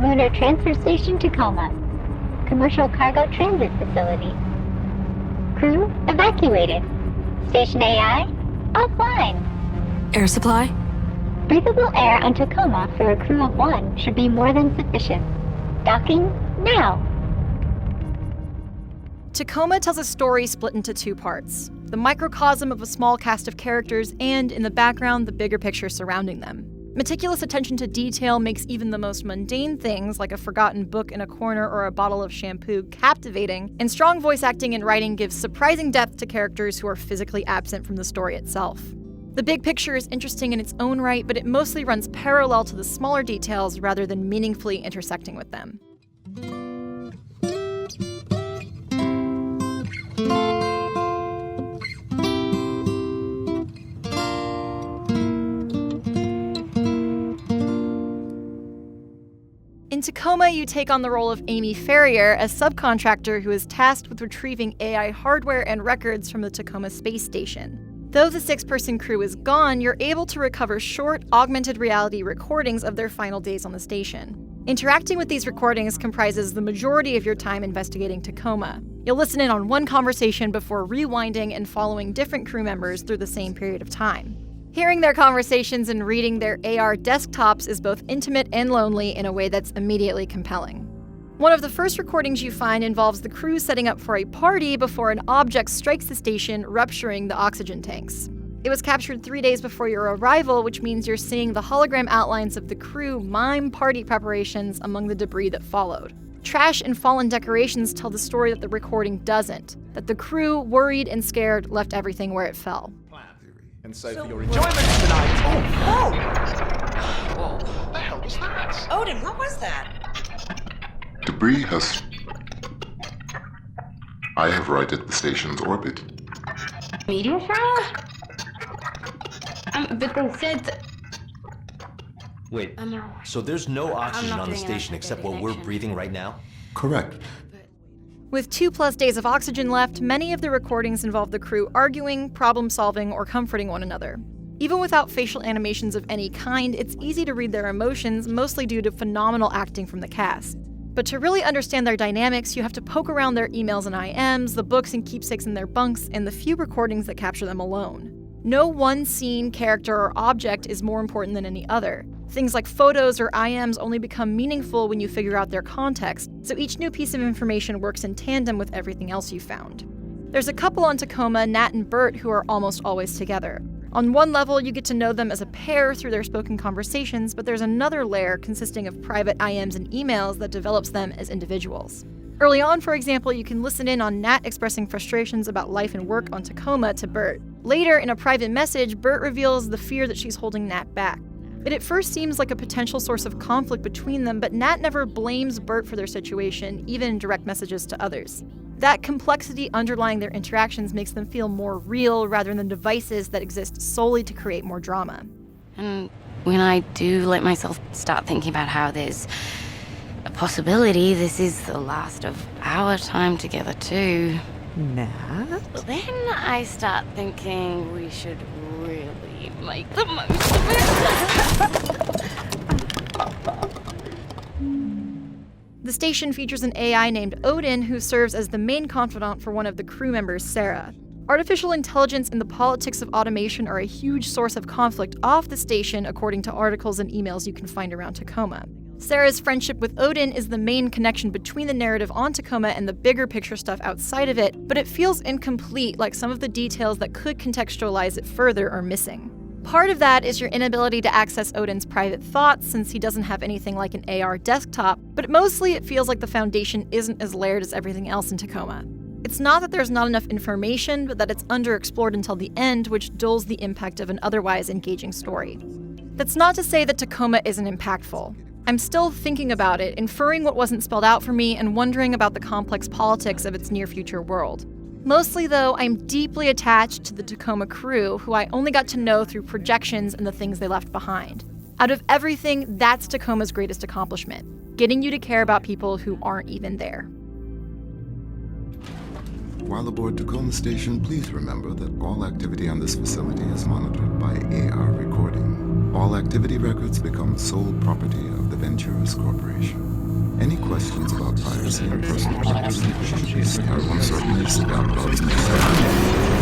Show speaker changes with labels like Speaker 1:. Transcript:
Speaker 1: Lunar Transfer Station Tacoma. Commercial Cargo Transit Facility. Crew evacuated. Station AI offline.
Speaker 2: Air supply?
Speaker 1: Breathable air on Tacoma for a crew of 1 should be more than sufficient. Docking now.
Speaker 3: Tacoma tells a story split into 2 parts. The microcosm of a small cast of characters and, in the background, the bigger picture surrounding them. Meticulous attention to detail makes even the most mundane things, like a forgotten book in a corner or a bottle of shampoo, captivating, and strong voice acting and writing gives surprising depth to characters who are physically absent from the story itself. The big picture is interesting in its own right, but it mostly runs parallel to the smaller details rather than meaningfully intersecting with them. In Tacoma, you take on the role of Amy Ferrier, a subcontractor who is tasked with retrieving AI hardware and records from the Tacoma space station. Though the 6-person crew is gone, you're able to recover short, augmented reality recordings of their final days on the station. Interacting with these recordings comprises the majority of your time investigating Tacoma. You'll listen in on one conversation before rewinding and following different crew members through the same period of time. Hearing their conversations and reading their AR desktops is both intimate and lonely in a way that's immediately compelling. One of the first recordings you find involves the crew setting up for a party before an object strikes the station, rupturing the oxygen tanks. It was captured 3 days before your arrival, which means you're seeing the hologram outlines of the crew mime party preparations among the debris that followed. Trash and fallen decorations tell the story that the recording doesn't, that the crew, worried and scared, left everything where it fell.
Speaker 4: And so for your enjoyment tonight...
Speaker 5: Oh!
Speaker 4: Whoa, what the hell was that?
Speaker 5: Odin, what was that?
Speaker 6: Debris has... I have righted the station's orbit.
Speaker 7: Meteor shower? But they said...
Speaker 8: Wait,
Speaker 7: no.
Speaker 8: so there's no oxygen
Speaker 7: not
Speaker 8: on the
Speaker 7: doing
Speaker 8: station
Speaker 7: an
Speaker 8: except what we're
Speaker 7: connection.
Speaker 8: breathing right now?
Speaker 6: Correct.
Speaker 3: With 2+ days of oxygen left, many of the recordings involve the crew arguing, problem-solving, or comforting one another. Even without facial animations of any kind, it's easy to read their emotions, mostly due to phenomenal acting from the cast. But to really understand their dynamics, you have to poke around their emails and IMs, the books and keepsakes in their bunks, and the few recordings that capture them alone. No one scene, character, or object is more important than any other. Things like photos or IMs only become meaningful when you figure out their context, so each new piece of information works in tandem with everything else you found. There's a couple on Tacoma, Nat and Bert, who are almost always together. On one level, you get to know them as a pair through their spoken conversations, but there's another layer consisting of private IMs and emails that develops them as individuals. Early on, for example, you can listen in on Nat expressing frustrations about life and work on Tacoma to Bert. Later, in a private message, Bert reveals the fear that she's holding Nat back. It at first seems like a potential source of conflict between them, but Nat never blames Bert for their situation, even in direct messages to others. That complexity underlying their interactions makes them feel more real rather than devices that exist solely to create more drama.
Speaker 7: And when I do let myself start thinking about how there's a possibility this is the last of our time together too,
Speaker 5: Nat?
Speaker 7: then I start thinking we should really make the most of it.
Speaker 3: The station features an AI named Odin who serves as the main confidant for one of the crew members, Sarah. Artificial intelligence and the politics of automation are a huge source of conflict off the station, according to articles and emails you can find around Tacoma. Sarah's friendship with Odin is the main connection between the narrative on Tacoma and the bigger picture stuff outside of it, but it feels incomplete, like some of the details that could contextualize it further are missing. Part of that is your inability to access Odin's private thoughts, since he doesn't have anything like an AR desktop, but mostly it feels like the foundation isn't as layered as everything else in Tacoma. It's not that there's not enough information, but that it's underexplored until the end, which dulls the impact of an otherwise engaging story. That's not to say that Tacoma isn't impactful. I'm still thinking about it, inferring what wasn't spelled out for me, and wondering about the complex politics of its near-future world. Mostly, though, I'm deeply attached to the Tacoma crew, who I only got to know through projections and the things they left behind. Out of everything, that's Tacoma's greatest accomplishment, getting you to care about people who aren't even there.
Speaker 6: While aboard Tacoma Station, please remember that all activity on this facility is monitored by AR recording. All activity records become sole property of the Venturas Corporation. Any questions about privacy and personal privacy should be certainly scout dogs next time.